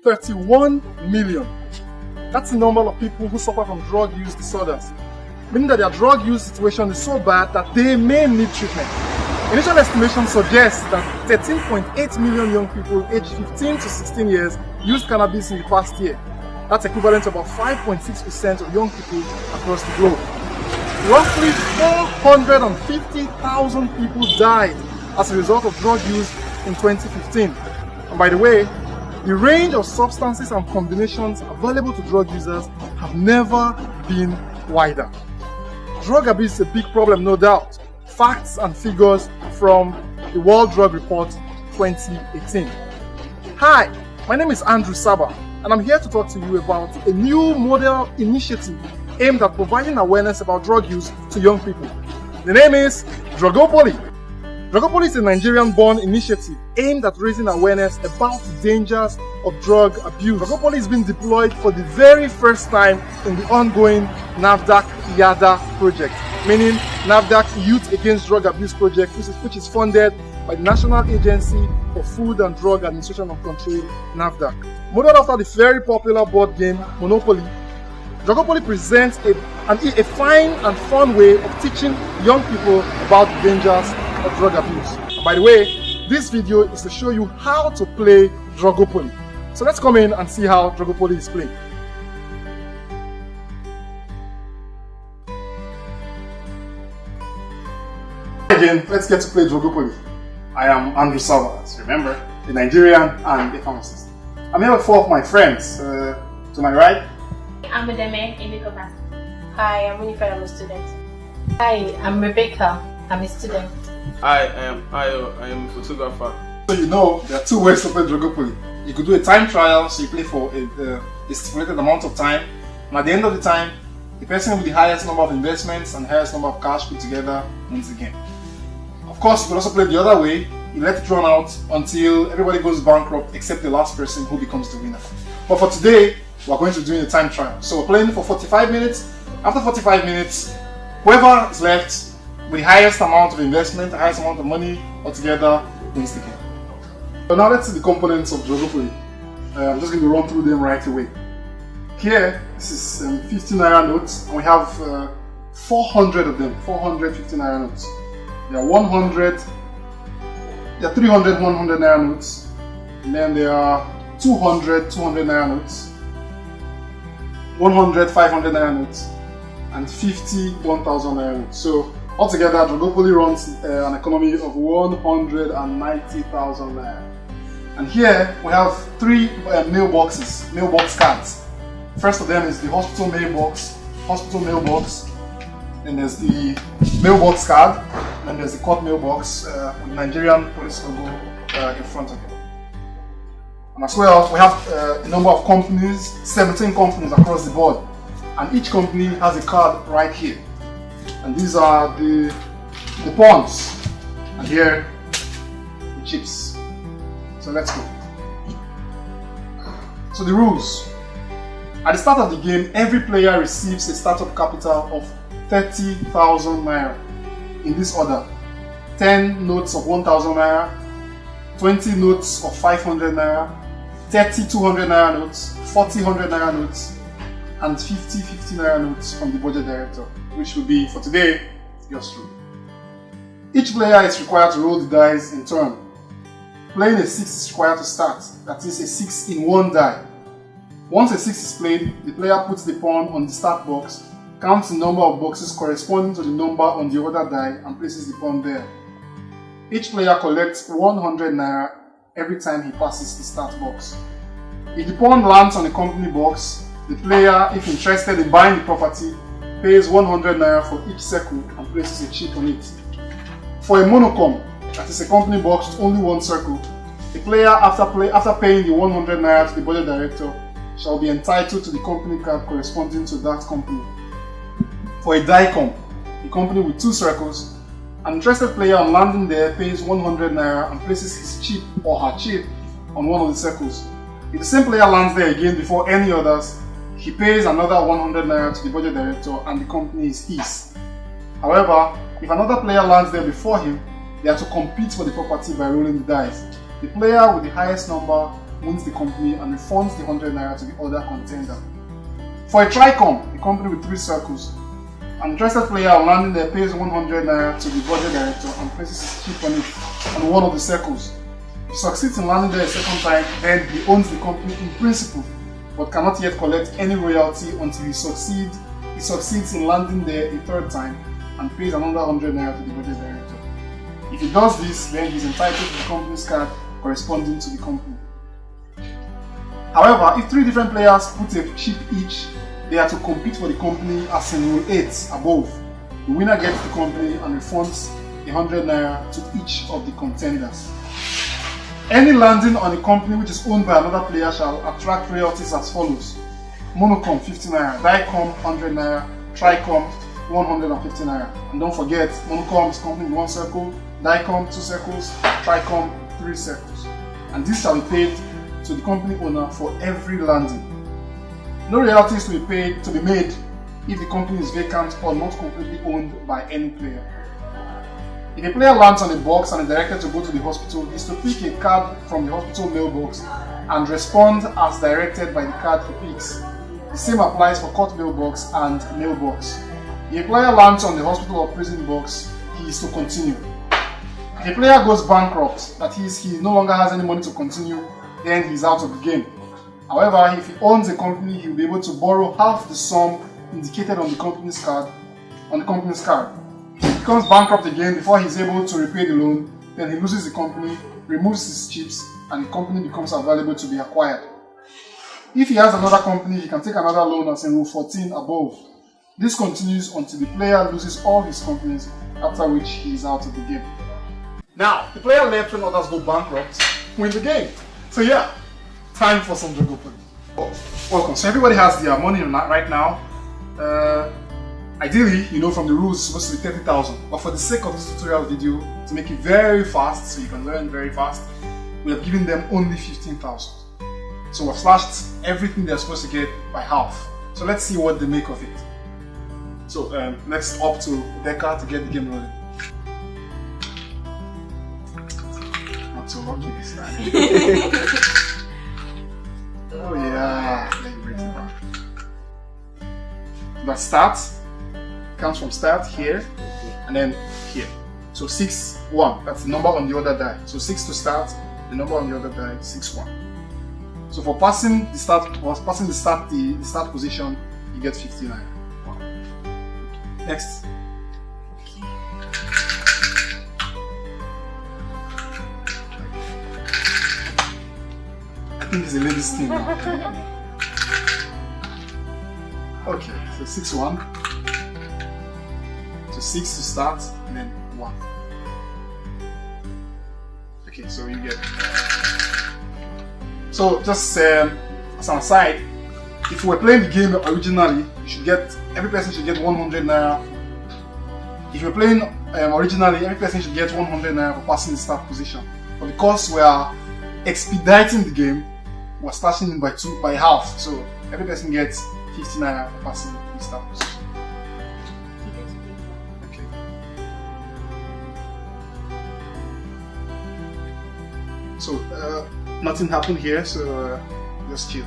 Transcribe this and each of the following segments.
31 million. That's the number of people who suffer from drug use disorders, meaning that their drug use situation is so bad that they may need treatment. Initial estimations suggest that 13.8 million young people aged 15 to 16 years used cannabis in the past year. That's equivalent to about 5.6% of young people across the globe. Roughly 450,000 people died as a result of drug use in 2015. And by the way, the range of substances and combinations available to drug users have never been wider. Drug abuse is a big problem, no doubt. Facts and figures from the World Drug Report 2018. Hi, my name is Andrew Saba, and I'm here to talk to you about a new model initiative aimed at providing awareness about drug use to young people. The name is Drugopoly. Drugopoly is a Nigerian-born initiative aimed at raising awareness about the dangers of drug abuse. Drugopoly is being deployed for the very first time in the ongoing NAFDAC-YADA Project, meaning NAFDAC Youth Against Drug Abuse Project, which is funded by the National Agency for Food and Drug Administration and Control, NAFDAC. Modeled after the very popular board game Monopoly, Drugopoly presents a fine and fun way of teaching young people about the dangers of drug abuse. And by the way, this video is to show you how to play Drugopoly. So let's come in and see how Drugopoly is played. Again, let's get to play Drugopoly. I am Andrew Saba, remember, a Nigerian and a pharmacist. I'm here with four of my friends. To my right, I'm Udeme, a makeup artist. Hi, I'm Winifred, I'm a student. Hi, I'm Rebecca, I'm a student. Hi, I am Ayo, I am a photographer. So you know, there are two ways to play Drugopoly. You could do a time trial, so you play for a stipulated amount of time, and at the end of the time, the person with the highest number of investments and highest number of cash put together wins the game. Of course, you could also play the other way. You let it run out until everybody goes bankrupt except the last person who becomes the winner. But for today, we're going to do a time trial. So we're playing for 45 minutes. After 45 minutes, whoever is left with the highest amount of investment, the highest amount of money altogether wins the game. So now let's see the components of Drugopoly. I'm just going to run through them right away. Here, this is 50 naira notes, and we have 400 of them, 450 naira notes. There are 100, there are 300 100 naira notes, and then there are 200 200 naira notes, 100 500 naira notes, and 50 1000 naira notes. So altogether, Drugopoly runs an economy of 190,000 naira. And here we have three mailbox cards. First of them is the hospital mailbox. Then there's the mailbox card, and there's the court mailbox with Nigerian police logo in front of it. And as well, we have a number of companies, 17 companies across the board, and each company has a card right here. And these are the pawns, and here the chips. So let's go. So the rules. At the start of the game, every player receives a startup capital of 30,000 naira in this order: 10 notes of 1,000 naira, 20 notes of 500 naira, 30 200 naira notes, 40 100 naira notes, and 50 50 naira notes from the budget director, which will be, for today, yours truly. Each player is required to roll the dice in turn. Playing a 6 is required to start, that is a 6 in one die. Once a 6 is played, the player puts the pawn on the start box, counts the number of boxes corresponding to the number on the other die, and places the pawn there. Each player collects 100 naira every time he passes the start box. If the pawn lands on the company box, the player, if interested in buying the property, pays 100 naira for each circle and places a chip on it. For a monocom, that is a company box with only one circle, the player, after paying the 100 naira to the budget director, shall be entitled to the company card corresponding to that company. For a diecom, a company with two circles, an interested player on landing there pays 100 naira and places his chip or her chip on one of the circles. If the same player lands there again before any others, he pays another 100 naira to the budget director and the company is his. However, if another player lands there before him, they are to compete for the property by rolling the dice. The player with the highest number wins the company and refunds the 100 naira to the other contender. For a tricom, a company with 3 circles, an interested player on landing there pays 100 naira to the budget director and places his chip on it on one of the circles. If he succeeds in landing there a second time, then he owns the company in principle, but cannot yet collect any royalty until he succeeds in landing there a third time and pays another 100 naira to the budget director. If he does this, then he is entitled to the company's card corresponding to the company. However, if 3 different players put a chip each, they are to compete for the company as in Rule 8 above. The winner gets the company and refunds the 100 naira to each of the contenders. Any landing on a company which is owned by another player shall attract royalties as follows: Monocom 50 naira, Dicom 100 naira, Tricom 150 naira. And don't forget, Monocom is company with 1 circle, Dicom 2 circles, Tricom 3 circles. And this shall be paid to the company owner for every landing. No royalties to be made if the company is vacant or not completely owned by any player. If a player lands on a box and is directed to go to the hospital, he is to pick a card from the hospital mailbox and respond as directed by the card he picks. The same applies for court mailbox and mailbox. If a player lands on the hospital or prison box, he is to continue. If a player goes bankrupt, that is, he no longer has any money to continue, then he is out of the game. However, if he owns a company, he will be able to borrow half the sum indicated on the company's card. If he becomes bankrupt again before he is able to repay the loan, then he loses the company, removes his chips, and the company becomes available to be acquired. If he has another company, he can take another loan as in Rule 14 above. This continues until the player loses all his companies, after which he is out of the game. Now, the player left when others go bankrupt win the game. So yeah, time for some joke opening. Welcome. So everybody has their money right now. Ideally, from the rules, it's supposed to be 30,000. But for the sake of this tutorial video, to make it very fast, so you can learn very fast, we have given them only 15,000. So we've slashed everything they're supposed to get by half. So let's see what they make of it. So next up to Becca to get the game rolling. Not so lucky this time. Oh yeah, let me bring it back. That starts. Comes from start here and then here. So 6, 1. That's the number on the other die. So 6 to start, the number on the other die, 6, 1. So for passing the start position, you get 59. Next. I think it's a lady's thing now. Okay, so 6, 1. So 6 to start and then 1. Okay, so you get. So just as an aside, if you were playing the game originally, every person should get 100 naira. If you're playing originally, every person should get 100 naira for passing the start position. But because we are expediting the game, we're slashing it by half. So every person gets 50 naira for passing the start position. So nothing happened here, so just chill.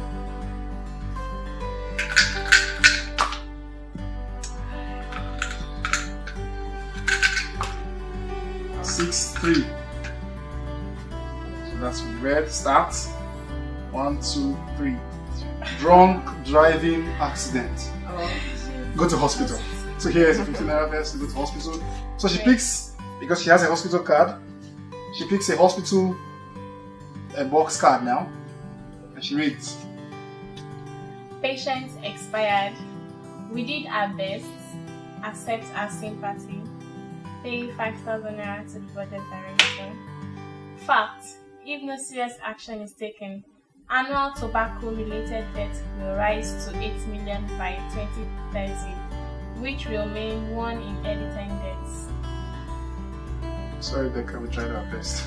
Six, 3. So that's red. Start. 1, 2, 3. Drunk driving accident. Go to hospital. So here is a 15 naira first to go to hospital. So she picks, because she has a hospital card, she picks a hospital box card now, and she reads: Patients expired. We did our best. Accept our sympathy. Pay 5,000 naira to the budget director. Fact: if no serious action is taken, annual tobacco-related debt will rise to 8 million by 2030, which will mean 1 in every 10 deaths. Sorry, Becca, we tried our best.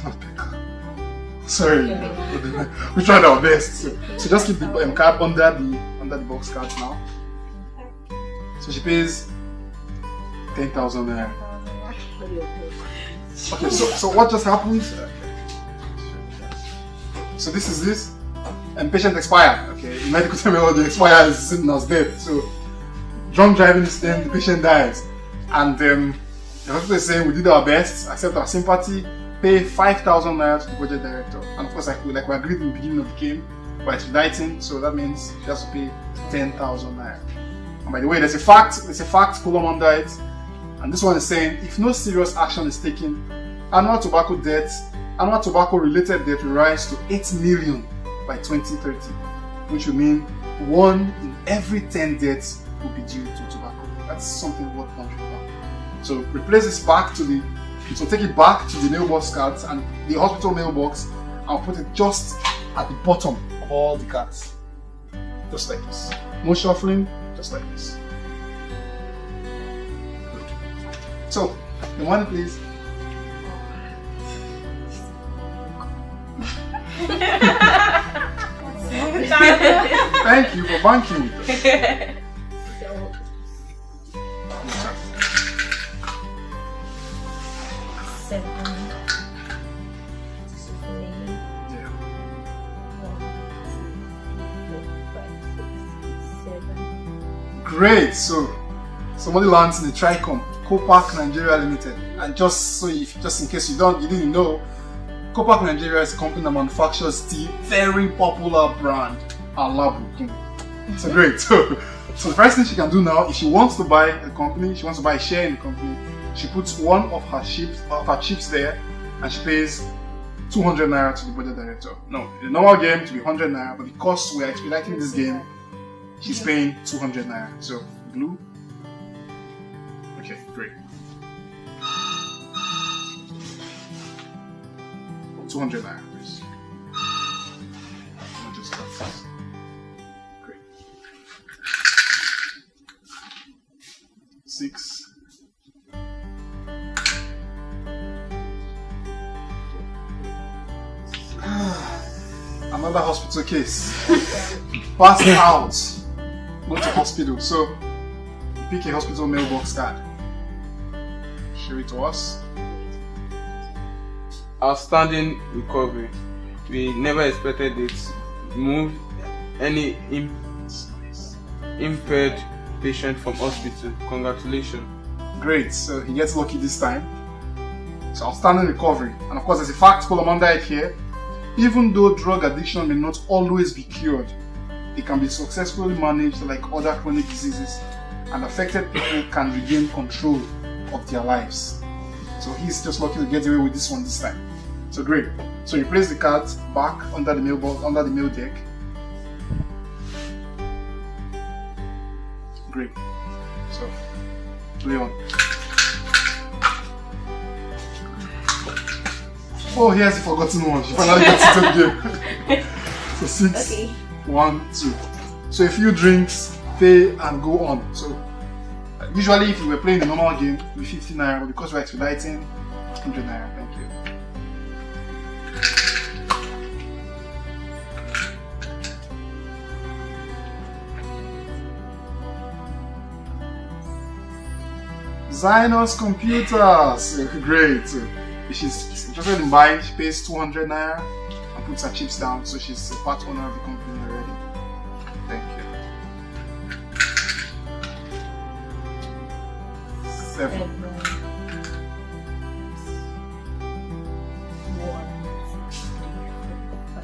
Sorry, we tried our best. So just keep the card under the box card now. So she pays 10,000 naira. Okay, so what just happened? So this is this. And patient expired. Okay, in medical terminology, expire is seen as death. So drunk driving is then the patient dies. And the hospital is saying we did our best, accept our sympathy, pay 5,000 naira to the budget director. And of course, like we agreed in the beginning of the game, by expediting, so that means she has to pay 10,000 naira. And by the way, there's a fact column under it, and this one is saying if no serious action is taken, annual tobacco related debt will rise to 8 million by 2030, which will mean 1 in every 10 deaths will be due to tobacco. That's something worth pondering about. So replace this take it back to the mailbox cards and the hospital mailbox, and put it just at the bottom of all the cards. Just like this. No shuffling, just like this. Good. So, the money please. Thank you for banking with us. Great, so somebody lands in the Tricom, Copac Nigeria Limited, and just in case you didn't know, Copac Nigeria is a company that manufactures the very popular brand Alabukum. So great. So the first thing she can do now, if she wants to buy a company, she wants to buy a share in the company, she puts one of her chips there, and she pays 200 naira to the budget director. No, the normal game to be 100 naira, but because we are expediting this game, she's paying 200 naira. So, blue. Okay, great. 200 naira, please. Not just that. Great. 6. Another hospital case. Passed out. Go to hospital. So you pick a hospital mailbox card. Show it to us. Outstanding recovery. We never expected it. Move any impaired patient from hospital. Congratulations. Great. So he gets lucky this time. So outstanding recovery. And of course there's a fact column under it here. Even though drug addiction may not always be cured, it can be successfully managed like other chronic diseases, and affected people can regain control of their lives. So he's just lucky to get away with this one this time. So great. So you place the cards back under the mailbox, under the mail deck. Great. So play on. Oh, here's the forgotten one. She finally gets to the game. So 6, okay. 1, 2. So a few drinks, pay and go on. So usually if you were playing the normal game, it would be 50 naira, but because we're expediting, 100 naira. Thank you. Zynos Computers. Great. If she's interested in buying, she pays 200 naira and puts her chips down, so she's a part owner of the company already. Thank you. 7. 1, 2, 3, 4, 5,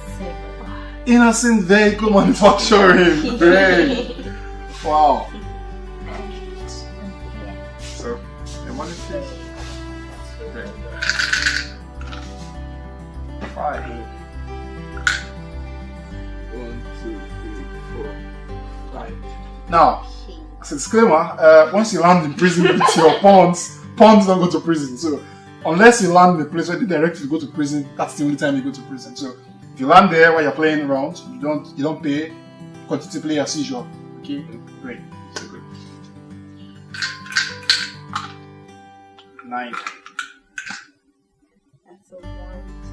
6, 7. Innocent vehicle manufacturing. Great. Wow. So, your money please. Great. 5. 1, 2, 3, 4, 5. Now, as a disclaimer, once you land in prison with your pawns don't go to prison. So, unless you land in a place where they direct you to go to prison, that's the only time you go to prison. So, if you land there while you're playing around, you don't pay. Continue to play as usual. Okay, great. So good. 9. That's a 1,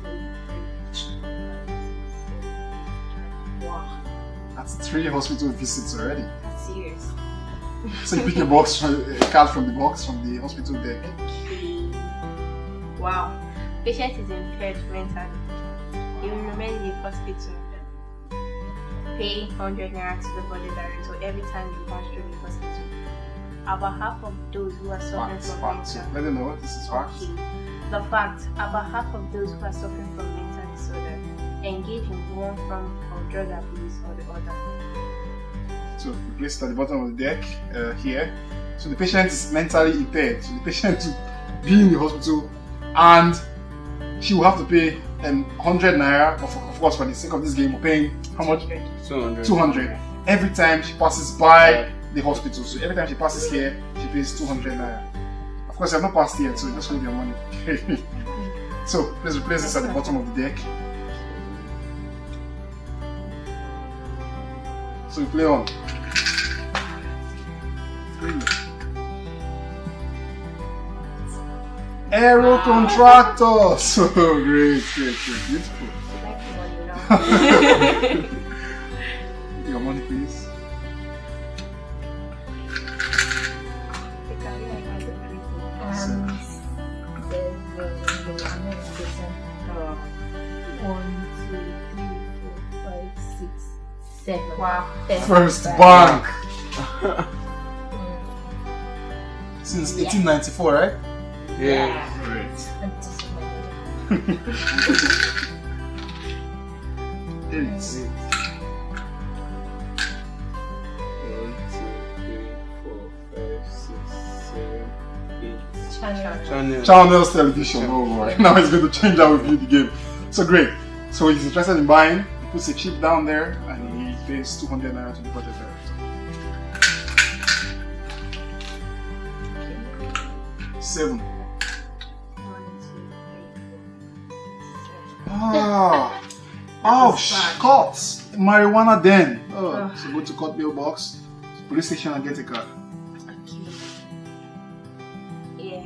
2, 3. Wow. That's 3 hospital visits already. That's serious. So you pick a card from the box from the hospital deck. Okay. Wow. Patient is impaired mentally. He will remain in the hospital pay 100 naira to the budget director every time you pass through the hospital. About half of those who are suffering from mental Let them know this is facts. The fact, about half of those who are suffering from mental disorder engage in one form of drug abuse or the other. So we place it at the bottom of the deck here. So the patient is mentally impaired. So the patient will be in the hospital and she will have to pay 100 naira. Of course, for the sake of this game, we're paying how much? 200 every time she passes by the hospital. So every time she passes here, she pays 200 naira. Of course, you have not passed yet, so you just hold your money. So let's replace this at the bottom of the deck. So we play on. 3. Aero contractor. So great, beautiful. Your money, please. Wow. First bank. Since 1894, right? Yeah. Great. 8. 1, 2, 3, 4, 5, 6, 7, 8. Channels television. Oh boy. Now he's going to change how we view the game. So great. So he's interested in buying. He puts a chip down there and he pays 200 naira to the budget director. 7. Ah. Ouch. Caught. Marijuana den. Oh. So go to court mailbox, police station and get a card. Yeah.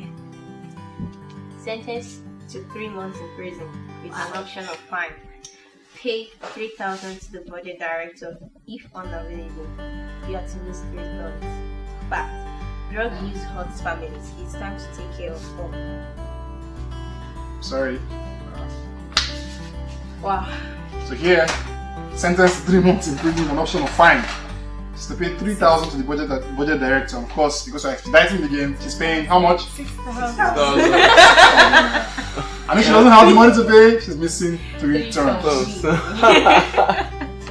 Sentenced to 3 months in prison with an option of fine. Pay 3,000 to the budget director if unavailable. You are to miss 3 months. Fact. Drug use hurts families. It's time to take care of all. Sorry. Wow. So here, sentenced to 3 months in prison, an option of fine. She's to pay 3,000 to the budget director. Of course, because we're expediting the game, she's paying how much? 6,000. And if she doesn't have the money to pay, she's missing 3 turns. Close. So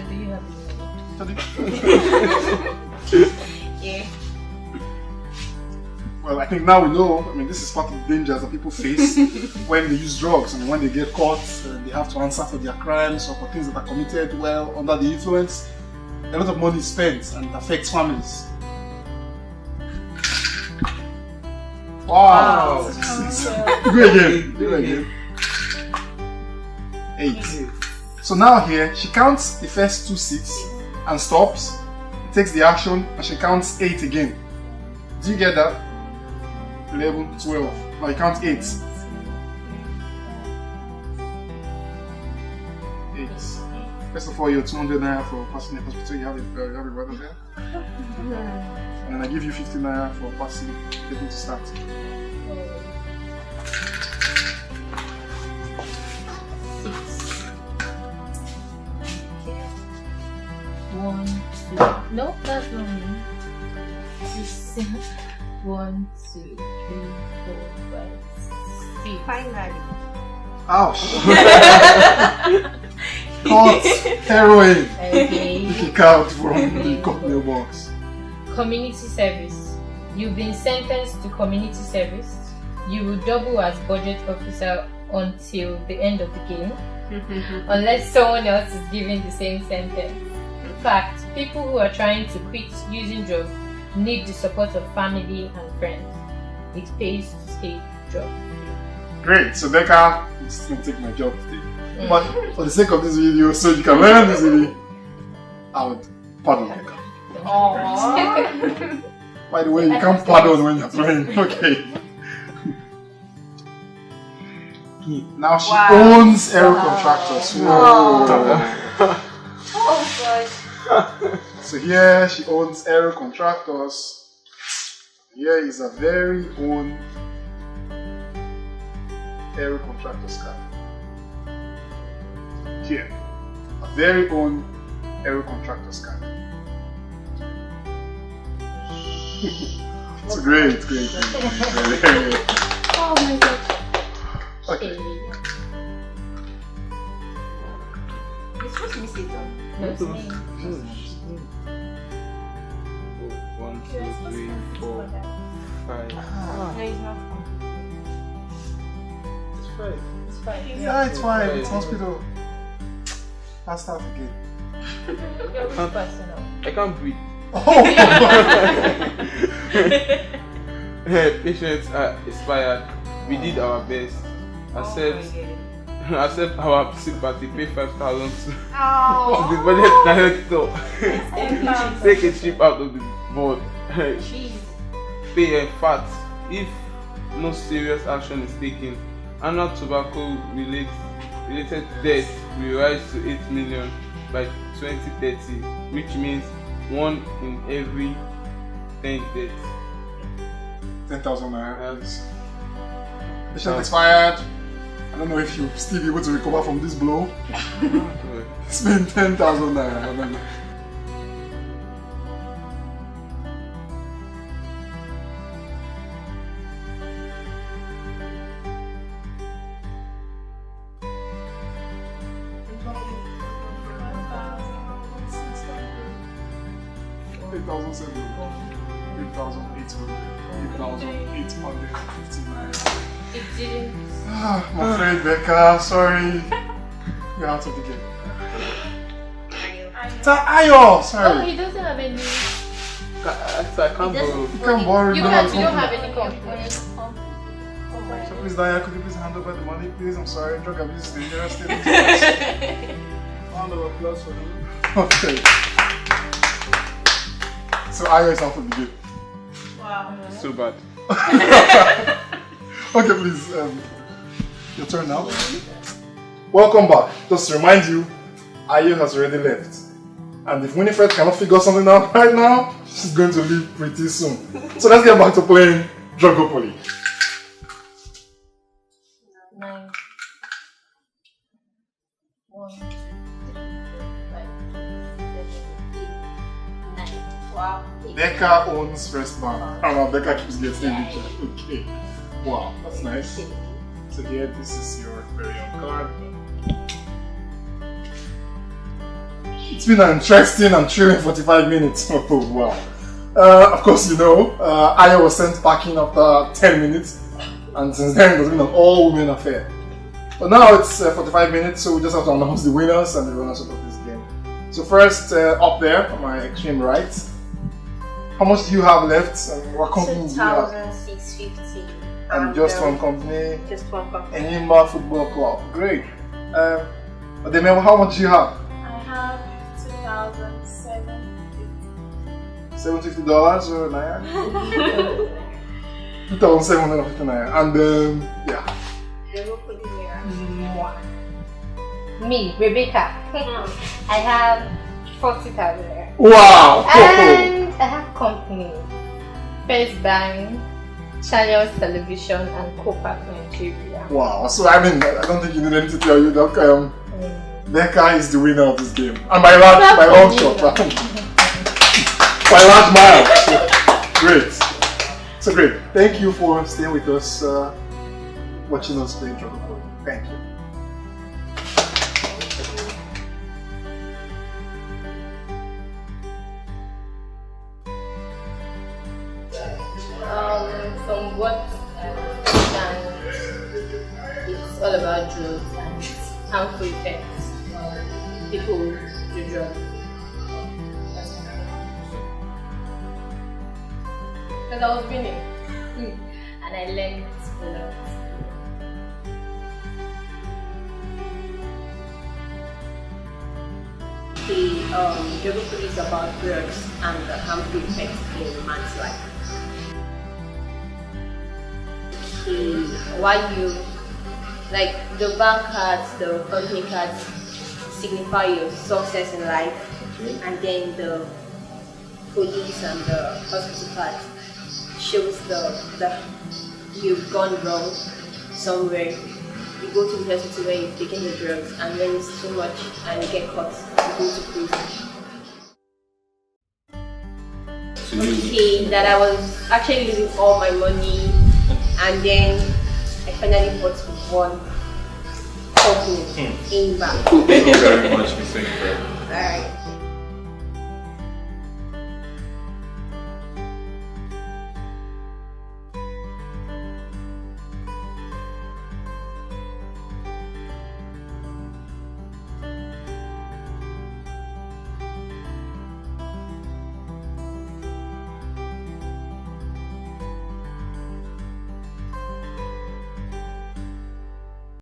do you have the Yeah. Well, I think now we know. I mean, this is part of the dangers that people face when they use drugs. I mean, when they get caught, they have to answer for their crimes or for things that are committed while under the influence. A lot of money is spent and it affects families. Wow! Go again. 8. So now here, she counts the first 2 6 and stops, takes the action, and she counts 8 again. Do you get that? 11, 12. Now you count 8. 8. First of all, you're 200 naira for passing the hospital. You have a brother there. And then I give you 50 naira for passing, getting to start. 1, 2. No, that's not me. 1, 2, 3, 4, 5, 6. Finally. Ouch! Caught heroin. Okay. Kick out from the court mailbox. Community service. You've been sentenced to community service. You will double as budget officer until the end of the game, unless someone else is given the same sentence. In fact, people who are trying to quit using drugs need the support of family and friends. It pays to stay drug-free. Great, so Becca is going to take my job today. But for the sake of this video, so you can learn this video, I would pardon Becca. Aww. By the way, you can't pardon when you're playing. Okay. Now she owns aero contractors. Whoa. Oh gosh. So here she owns aero contractors. Here is a very own aero contractors card. Here, a very own every contractor's car. It's great. Oh my god. Okay. It's supposed to be sit down. No, it's me. 1, 2, 3, 4, 5. No, it's not fun. It's 5. It's fine. Yeah, it's fine. It's hospital. I'll start again. You're which person now? I can't breathe. Oh! Patients are expired. We did our best. Accept our sympathy. Pay 5,000 to the budget director. Take a trip out of the board. Jeez. Pay a fat. If no serious action is taken, annual tobacco related debt will rise to 8 million by 2030, which means 1 in every 10 deaths. 10,000 naira. Patient expired. I don't know if you'll still be able to recover from this blow. Spend 10,000 naira. I don't know. It didn't. I'm afraid, Becca. Sorry. You're out of the game. Ayo! Sorry. Oh, he doesn't have any. So I can't borrow. You can borrow. You don't don't have have any company. So please, Daya, could you please hand over the money, please? I'm sorry. Drug abuse is dangerous. Round of applause for them. Okay. So Ayo is out of the game. Wow. So bad. Okay, please. Your turn now. Welcome back. Just to remind you, Ayo has already left. And if Winifred cannot figure something out right now, she's going to leave pretty soon. So let's get back to playing Drogopoly. 9. 1, 2, 3, 4, 5, 6, 7, 8, 9. Wow. Becca owns first bank. Oh no, Becca keeps getting richer. Okay. Wow, that's nice. So here, this is your very own card. It's been an interesting and thrilling 45 minutes. Oh wow. Of course, you know, Ayo was sent packing after 10 minutes. And since then, it's been an all-women affair. But now it's 45 minutes, so we just have to announce the winners and the runners-up of this game. So first, up there, on my extreme right, how much do you have left? And what company do you have? 2,650. And just one company? Just one company. Enimba Football Club. Great. But then, how much do you have? I have $2,750. $750 or naira? 2,750 naira. And yeah. Me, Rebecca. I have 40,000. Wow! And I have companies. First Bank, Channels Television, and Copa Nigeria. Wow. So I mean, I don't think you need anything to tell you that Becca is the winner of this game. And by long shot. By large mile. So, great. So great. Thank you for staying with us, watching us play Drogopoly. Thank you. From what I understand, it's all about drugs and harmful effects people do drugs. Because I was winning and I learned a lot. The Drogopoly is about drugs and the harmful effects in a man's life. Why you like the bank cards, the company cards signify your success in life, and then the police and the hospital cards shows the you've gone wrong somewhere. You go to the hospital where you've taken the drugs, and when it's too much and you get caught, you go to prison. to you? Okay, that I was actually losing all my money, and then I finally bought one company in back. Thank you very much, Miss Ingram. Alright.